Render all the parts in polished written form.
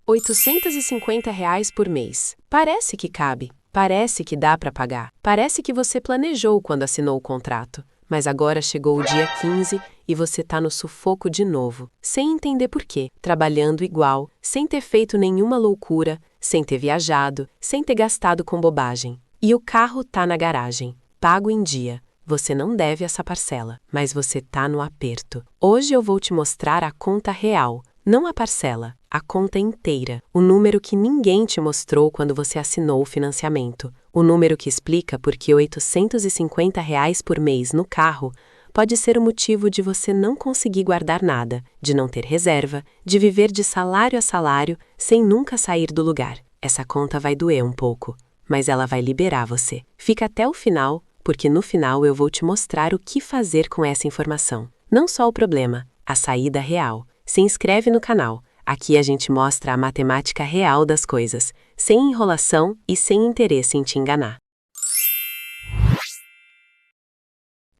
R$ 850 por mês. Parece que cabe, parece que dá para pagar, parece que você planejou quando assinou o contrato. Mas agora chegou o dia 15 e você tá no sufoco de novo, sem entender por quê, trabalhando igual, sem ter feito nenhuma loucura, sem ter viajado, sem ter gastado com bobagem. E o carro tá na garagem, pago em dia. Você não deve essa parcela, mas você tá no aperto. Hoje eu vou te mostrar a conta real, não a parcela, a conta inteira, o número que ninguém te mostrou quando você assinou o financiamento, o número que explica por que R$ 850 por mês no carro pode ser o motivo de você não conseguir guardar nada, de não ter reserva, de viver de salário a salário sem nunca sair do lugar. Essa conta vai doer um pouco, mas ela vai liberar você. Fica até o final, porque no final eu vou te mostrar o que fazer com essa informação. Não só o problema, a saída real. Se inscreve no canal. Aqui a gente mostra a matemática real das coisas, sem enrolação e sem interesse em te enganar.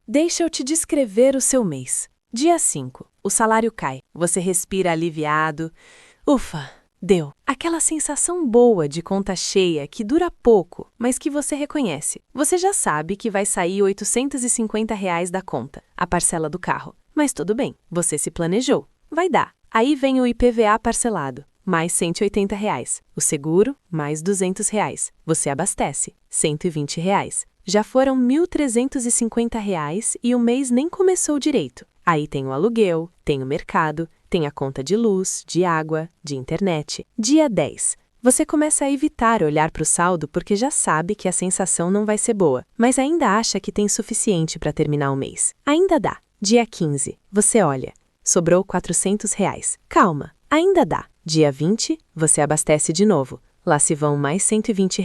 Deixa eu te descrever o seu mês. Dia 5, o salário cai. Você respira aliviado. Ufa, deu. Aquela sensação boa de conta cheia que dura pouco, mas que você reconhece. Você já sabe que vai sair R$ 850 da conta, a parcela do carro. Mas tudo bem, você se planejou. Vai dar. Aí vem o IPVA parcelado, mais R$ 180. O seguro, mais R$ 200. Você abastece, R$ 120. Já foram R$ 1.350 e o mês nem começou direito. Aí tem o aluguel, tem o mercado, tem a conta de luz, de água, de internet. Dia 10. Você começa a evitar olhar para o saldo porque já sabe que a sensação não vai ser boa, mas ainda acha que tem suficiente para terminar o mês. Ainda dá. Dia 15. Você olha. Sobrou R$ 400. Calma, ainda dá. Dia 20, você abastece de novo. Lá se vão mais R$ 120.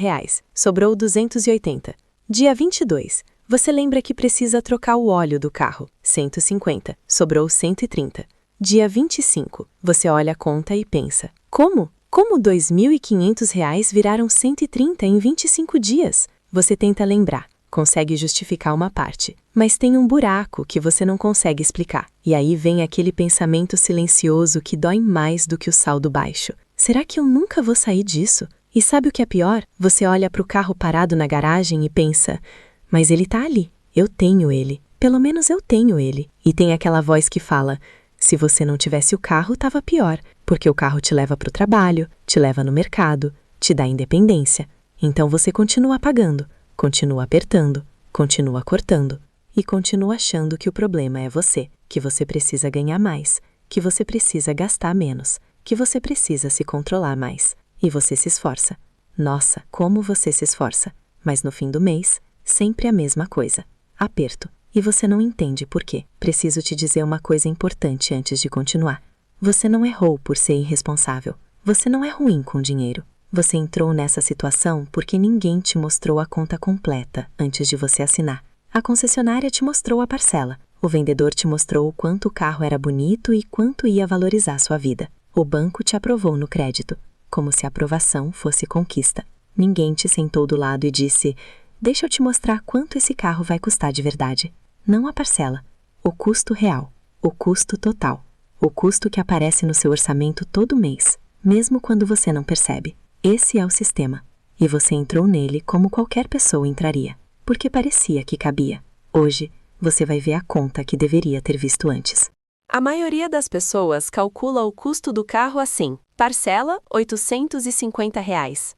Sobrou R$ 280. Dia 22, você lembra que precisa trocar o óleo do carro. 150. Sobrou 130. Dia 25, você olha a conta e pensa: como? Como R$ 2.500 viraram 130 em 25 dias? Você tenta lembrar. Consegue justificar uma parte, mas tem um buraco que você não consegue explicar. E aí vem aquele pensamento silencioso que dói mais do que o saldo baixo. Será que eu nunca vou sair disso? E sabe o que é pior? Você olha para o carro parado na garagem e pensa: mas ele tá ali, eu tenho ele, pelo menos eu tenho ele. E tem aquela voz que fala: se você não tivesse o carro, tava pior, porque o carro te leva para o trabalho, te leva no mercado, te dá independência. Então você continua pagando. Continua apertando, continua cortando e continua achando que o problema é você, que você precisa ganhar mais, que você precisa gastar menos, que você precisa se controlar mais. E você se esforça. Nossa, como você se esforça. Mas no fim do mês, sempre a mesma coisa. Aperto. E você não entende por quê. Preciso te dizer uma coisa importante antes de continuar. Você não errou por ser irresponsável. Você não é ruim com dinheiro. Você entrou nessa situação porque ninguém te mostrou a conta completa antes de você assinar. A concessionária te mostrou a parcela. O vendedor te mostrou o quanto o carro era bonito e quanto ia valorizar sua vida. O banco te aprovou no crédito, como se a aprovação fosse conquista. Ninguém te sentou do lado e disse: deixa eu te mostrar quanto esse carro vai custar de verdade. Não a parcela, o custo real, o custo total, o custo que aparece no seu orçamento todo mês, mesmo quando você não percebe. Esse é o sistema, e você entrou nele como qualquer pessoa entraria, porque parecia que cabia. Hoje, você vai ver a conta que deveria ter visto antes. A maioria das pessoas calcula o custo do carro assim: parcela R$ 850.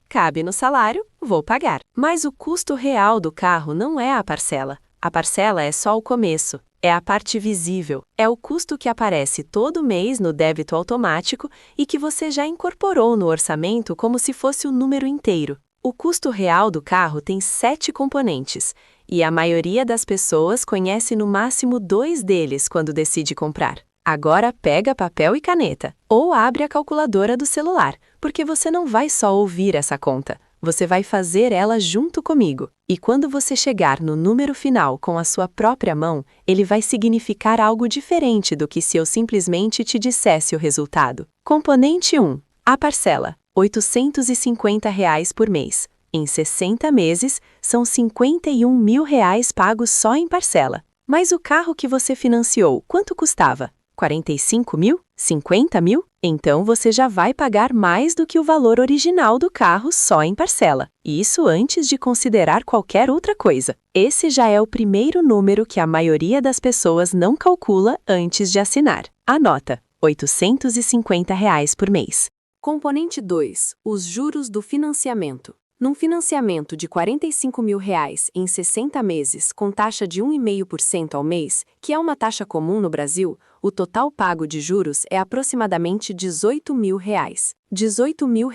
Cabe no salário, vou pagar. Mas o custo real do carro não é a parcela. A parcela é só o começo. É a parte visível, é o custo que aparece todo mês no débito automático e que você já incorporou no orçamento como se fosse o número inteiro. O custo real do carro tem 7 componentes, e a maioria das pessoas conhece no máximo 2 deles quando decide comprar. Agora pega papel e caneta, ou abre a calculadora do celular, porque você não vai só ouvir essa conta. Você vai fazer ela junto comigo. E quando você chegar no número final com a sua própria mão, ele vai significar algo diferente do que se eu simplesmente te dissesse o resultado. Componente 1. A parcela. R$ 850 por mês. Em 60 meses, são R$ 51 mil pagos só em parcela. Mas o carro que você financiou, quanto custava? 45 mil? 50 mil? Então você já vai pagar mais do que o valor original do carro só em parcela. Isso antes de considerar qualquer outra coisa. Esse já é o primeiro número que a maioria das pessoas não calcula antes de assinar. Anota: R$ 850 por mês. Componente 2. Os juros do financiamento. Num financiamento de R$ 45 mil em 60 meses com taxa de 1,5% ao mês, que é uma taxa comum no Brasil, o total pago de juros é aproximadamente R$ 18 mil. R$ 18 mil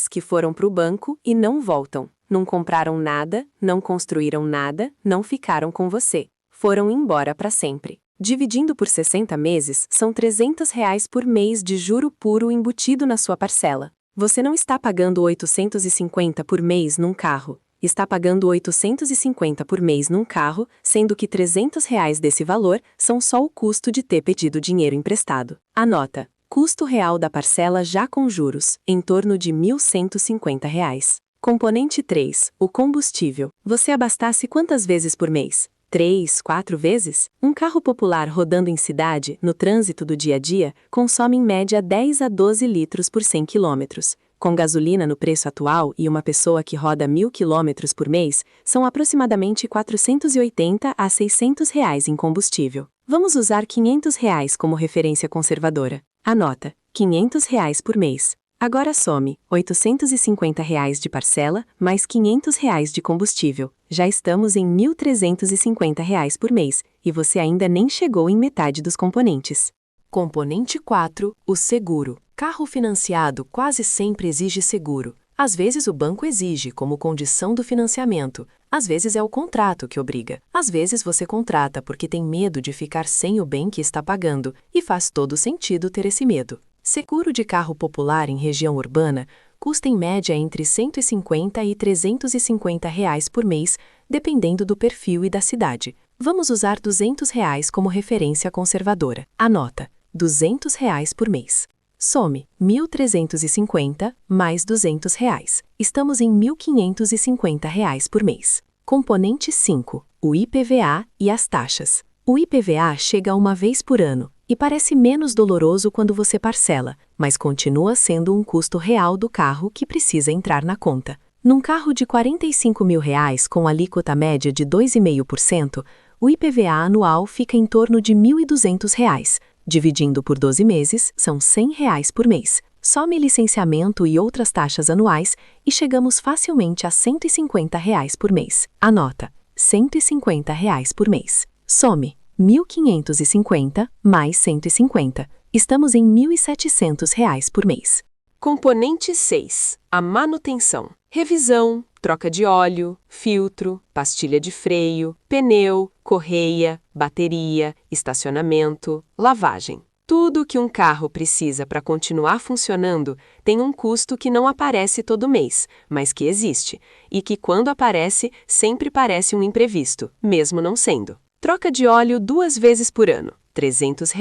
que foram para o banco e não voltam. Não compraram nada, não construíram nada, não ficaram com você. Foram embora para sempre. Dividindo por 60 meses, são R$ 300 por mês de juro puro embutido na sua parcela. Você não está pagando 850 por mês num carro. Está pagando 850 por mês num carro, sendo que R$ 300 desse valor são só o custo de ter pedido dinheiro emprestado. Anota: custo real da parcela já com juros, em torno de R$ 1.150. Componente 3. O combustível. Você abastece quantas vezes por mês? 3, 4 vezes? Um carro popular rodando em cidade, no trânsito do dia a dia, consome em média 10 a 12 litros por 100 quilômetros. Com gasolina no preço atual e uma pessoa que roda 1.000 quilômetros por mês, são aproximadamente R$ 480 a R$ 600 em combustível. Vamos usar R$ 500 como referência conservadora. Anota: R$ 500 por mês. Agora some R$ 850 de parcela, mais R$ 500 de combustível. Já estamos em R$ 1.350 por mês, e você ainda nem chegou em metade dos componentes. Componente 4. O seguro. Carro financiado quase sempre exige seguro. Às vezes o banco exige como condição do financiamento. Às vezes é o contrato que obriga. Às vezes você contrata porque tem medo de ficar sem o bem que está pagando, e faz todo sentido ter esse medo. Seguro de carro popular em região urbana custa em média entre R$ 150 e R$ 350 por mês, dependendo do perfil e da cidade. Vamos usar R$ 200 como referência conservadora. Anota: R$ 200 por mês. Some R$ 1.350 mais R$ 200. Estamos em R$ 1.550 por mês. Componente 5. O IPVA e as taxas. O IPVA chega uma vez por ano e parece menos doloroso quando você parcela, mas continua sendo um custo real do carro que precisa entrar na conta. Num carro de R$ 45 mil com alíquota média de 2,5%, o IPVA anual fica em torno de R$ 1.200. Dividindo por 12 meses, são R$ 100 por mês. Some licenciamento e outras taxas anuais e chegamos facilmente a R$ 150 por mês. Anota: R$ 150 por mês. Some R$ 1.550 mais 150. Estamos em R$ 1.700 por mês. Componente 6. A manutenção. Revisão, troca de óleo, filtro, pastilha de freio, pneu, correia, bateria, estacionamento, lavagem. Tudo que um carro precisa para continuar funcionando tem um custo que não aparece todo mês, mas que existe, e que quando aparece sempre parece um imprevisto, mesmo não sendo. Troca de óleo 2 vezes por ano, R$ 300.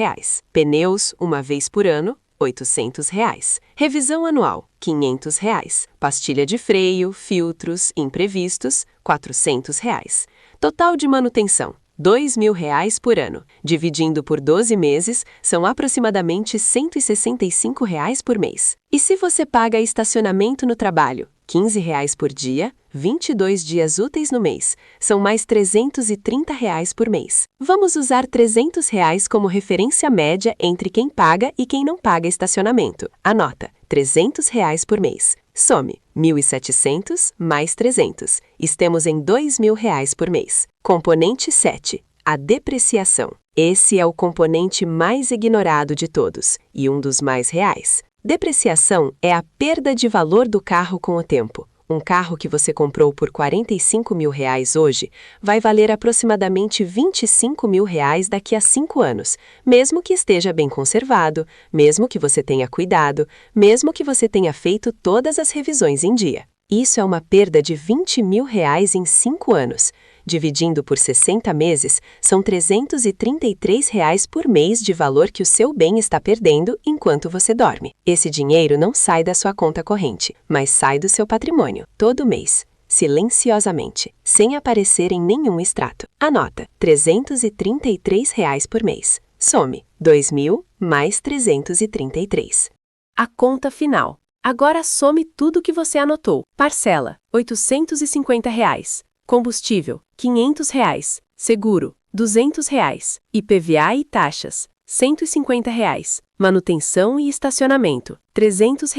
Pneus, 1 vez por ano, R$ 800. Revisão anual, R$ 500. Pastilha de freio, filtros, imprevistos, R$ 400. Total de manutenção, R$ 2.000 por ano. Dividindo por 12 meses, são aproximadamente R$ 165 por mês. E se você paga estacionamento no trabalho, R$ 15 por dia, 22 dias úteis no mês, são mais R$ 330 por mês. Vamos usar R$ 300 como referência média entre quem paga e quem não paga estacionamento. Anota: R$ 300 por mês. Some R$ 1.700 mais 300. Estamos em R$ 2.000 por mês. Componente 7. A depreciação. Esse é o componente mais ignorado de todos e um dos mais reais. Depreciação é a perda de valor do carro com o tempo. Um carro que você comprou por R$ 45 mil hoje vai valer aproximadamente R$ 25 mil daqui a 5 anos, mesmo que esteja bem conservado, mesmo que você tenha cuidado, mesmo que você tenha feito todas as revisões em dia. Isso é uma perda de R$ 20 mil em 5 anos. Dividindo por 60 meses, são R$ 333 por mês de valor que o seu bem está perdendo enquanto você dorme. Esse dinheiro não sai da sua conta corrente, mas sai do seu patrimônio, todo mês, silenciosamente, sem aparecer em nenhum extrato. Anota: R$ 333 por mês. Some 2.000 mais 333. A conta final. Agora some tudo que você anotou. Parcela, R$ 850. Combustível, R$ 500. Seguro, R$ 200. IPVA e taxas, R$ 150. Manutenção e estacionamento, R$ 300.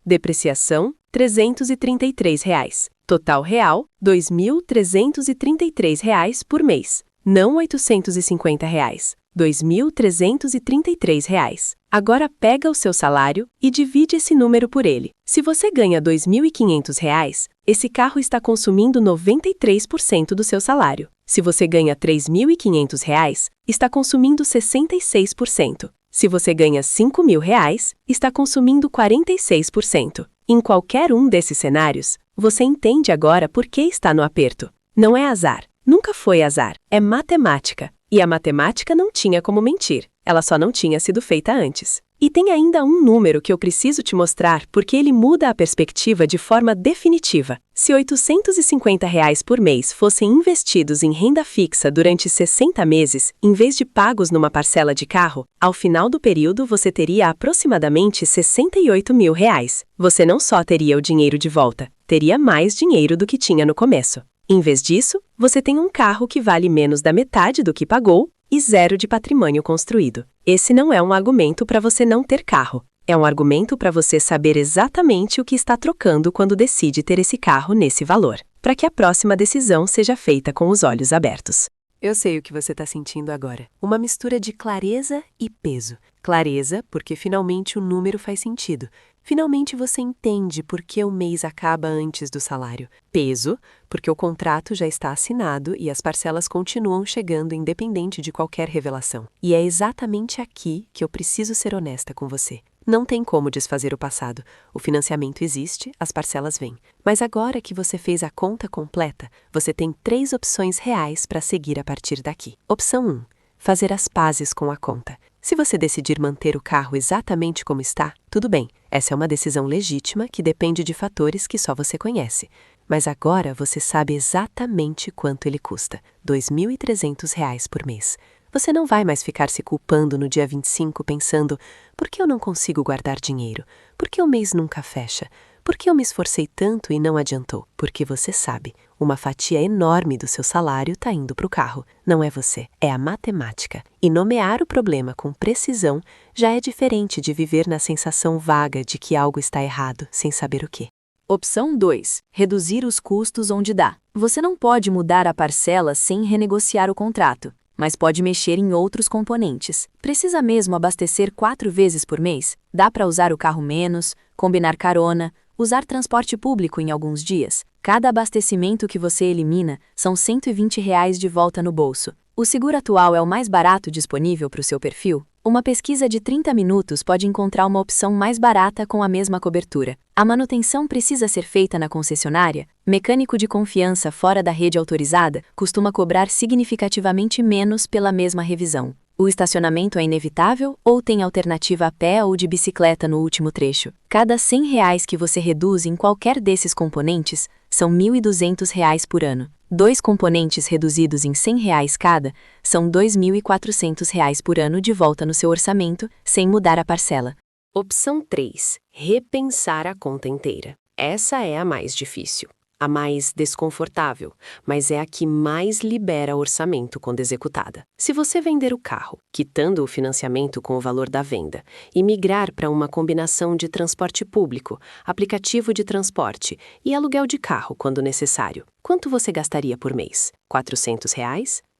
Depreciação, R$ 333. Total real, R$ 2.333 por mês. Não R$ 850. R$ 2.333. Agora pega o seu salário e divide esse número por ele. Se você ganha R$ 2.500, esse carro está consumindo 93% do seu salário. Se você ganha R$ 3.500, está consumindo 66%. Se você ganha R$ 5.000, está consumindo 46%. Em qualquer um desses cenários, você entende agora por que está no aperto. Não é azar. Nunca foi azar. É matemática. E a matemática não tinha como mentir. Ela só não tinha sido feita antes. E tem ainda um número que eu preciso te mostrar porque ele muda a perspectiva de forma definitiva. Se R$ 850 por mês fossem investidos em renda fixa durante 60 meses, em vez de pagos numa parcela de carro, ao final do período você teria aproximadamente R$ 68.000. Você não só teria o dinheiro de volta, teria mais dinheiro do que tinha no começo. Em vez disso, você tem um carro que vale menos da metade do que pagou e zero de patrimônio construído. Esse não é um argumento para você não ter carro. É um argumento para você saber exatamente o que está trocando quando decide ter esse carro nesse valor, para que a próxima decisão seja feita com os olhos abertos. Eu sei o que você está sentindo agora. Uma mistura de clareza e peso. Clareza, porque finalmente o número faz sentido. Finalmente você entende por que o mês acaba antes do salário. Peso, porque o contrato já está assinado e as parcelas continuam chegando independente de qualquer revelação. E é exatamente aqui que eu preciso ser honesta com você. Não tem como desfazer o passado. O financiamento existe, as parcelas vêm. Mas agora que você fez a conta completa, você tem 3 opções reais para seguir a partir daqui. Opção 1. Fazer as pazes com a conta. Se você decidir manter o carro exatamente como está, tudo bem. Essa é uma decisão legítima que depende de fatores que só você conhece. Mas agora você sabe exatamente quanto ele custa. R$ 2.300 por mês. Você não vai mais ficar se culpando no dia 25 pensando: por que eu não consigo guardar dinheiro? Por que o mês nunca fecha? Por que eu me esforcei tanto e não adiantou? Porque você sabe, uma fatia enorme do seu salário está indo para o carro. Não é você, é a matemática. E nomear o problema com precisão já é diferente de viver na sensação vaga de que algo está errado, sem saber o quê. Opção 2. Reduzir os custos onde dá. Você não pode mudar a parcela sem renegociar o contrato, mas pode mexer em outros componentes. Precisa mesmo abastecer 4 vezes por mês? Dá para usar o carro menos, combinar carona, usar transporte público em alguns dias. Cada abastecimento que você elimina são R$ 120 de volta no bolso. O seguro atual é o mais barato disponível para o seu perfil? Uma pesquisa de 30 minutos pode encontrar uma opção mais barata com a mesma cobertura. A manutenção precisa ser feita na concessionária? Mecânico de confiança fora da rede autorizada costuma cobrar significativamente menos pela mesma revisão. O estacionamento é inevitável ou tem alternativa a pé ou de bicicleta no último trecho? Cada R$ 100 que você reduz em qualquer desses componentes são R$ 1.200 por ano. 2 componentes reduzidos em R$ 100 cada são R$ 2.400 por ano de volta no seu orçamento, sem mudar a parcela. Opção 3. Repensar a conta inteira. Essa é a mais difícil, a mais desconfortável, mas é a que mais libera orçamento quando executada. Se você vender o carro, quitando o financiamento com o valor da venda, e migrar para uma combinação de transporte público, aplicativo de transporte e aluguel de carro quando necessário, quanto você gastaria por mês? R$ 400?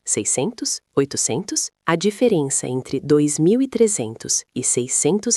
600? 800? A diferença entre R$ 2.300 e R$ 600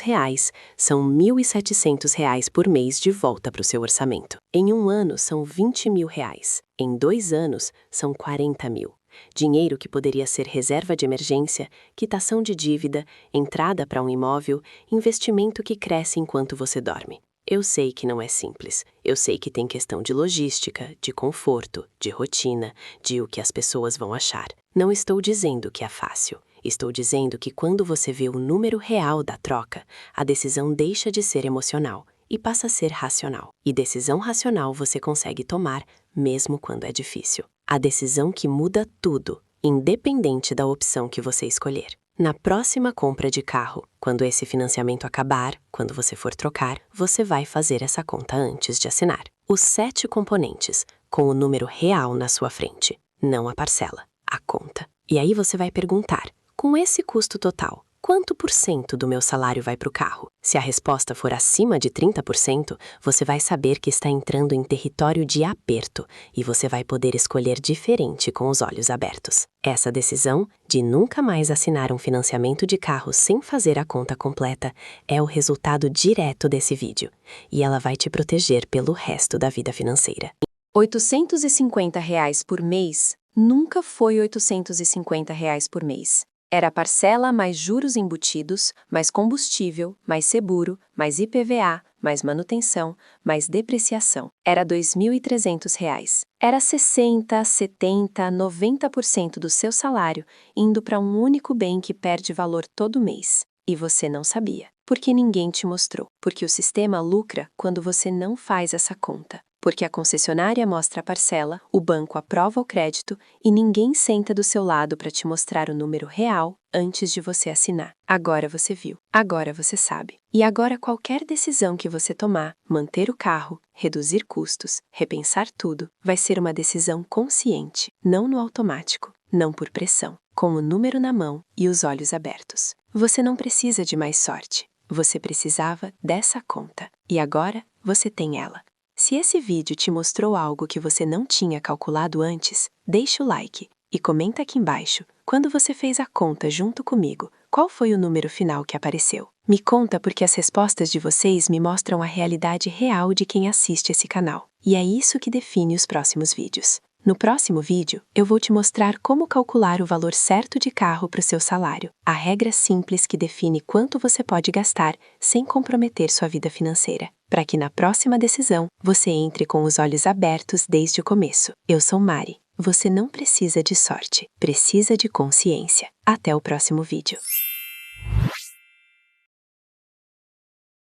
são R$ 1.700 por mês de volta para o seu orçamento. Em um ano são R$ 20.000. Em 2 anos são R$ 40.000. Dinheiro que poderia ser reserva de emergência, quitação de dívida, entrada para um imóvel, investimento que cresce enquanto você dorme. Eu sei que não é simples. Eu sei que tem questão de logística, de conforto, de rotina, de o que as pessoas vão achar. Não estou dizendo que é fácil. Estou dizendo que quando você vê o número real da troca, a decisão deixa de ser emocional e passa a ser racional. E decisão racional você consegue tomar, mesmo quando é difícil. A decisão que muda tudo, independente da opção que você escolher. Na próxima compra de carro, quando esse financiamento acabar, quando você for trocar, você vai fazer essa conta antes de assinar. Os 7 componentes, com o número real na sua frente, não a parcela, a conta. E aí você vai perguntar, com esse custo total, quanto por cento do meu salário vai para o carro? Se a resposta for acima de 30%, você vai saber que está entrando em território de aperto e você vai poder escolher diferente com os olhos abertos. Essa decisão de nunca mais assinar um financiamento de carro sem fazer a conta completa é o resultado direto desse vídeo e ela vai te proteger pelo resto da vida financeira. R$ 850 por mês nunca foi R$ 850 por mês. Era parcela mais juros embutidos, mais combustível, mais seguro, mais IPVA, mais manutenção, mais depreciação. Era R$ 2.300. Era 60%, 70%, 90% do seu salário indo para um único bem que perde valor todo mês. E você não sabia, porque ninguém te mostrou. Porque o sistema lucra quando você não faz essa conta. Porque a concessionária mostra a parcela, o banco aprova o crédito e ninguém senta do seu lado para te mostrar o número real antes de você assinar. Agora você viu, agora você sabe. E agora qualquer decisão que você tomar, manter o carro, reduzir custos, repensar tudo, vai ser uma decisão consciente, não no automático, não por pressão, com o número na mão e os olhos abertos. Você não precisa de mais sorte, você precisava dessa conta. E agora você tem ela. Se esse vídeo te mostrou algo que você não tinha calculado antes, deixa o like e comenta aqui embaixo, quando você fez a conta junto comigo, qual foi o número final que apareceu? Me conta porque as respostas de vocês me mostram a realidade real de quem assiste esse canal. E é isso que define os próximos vídeos. No próximo vídeo, eu vou te mostrar como calcular o valor certo de carro para o seu salário, a regra simples que define quanto você pode gastar sem comprometer sua vida financeira, para que na próxima decisão você entre com os olhos abertos desde o começo. Eu sou Mari. Você não precisa de sorte, precisa de consciência. Até o próximo vídeo.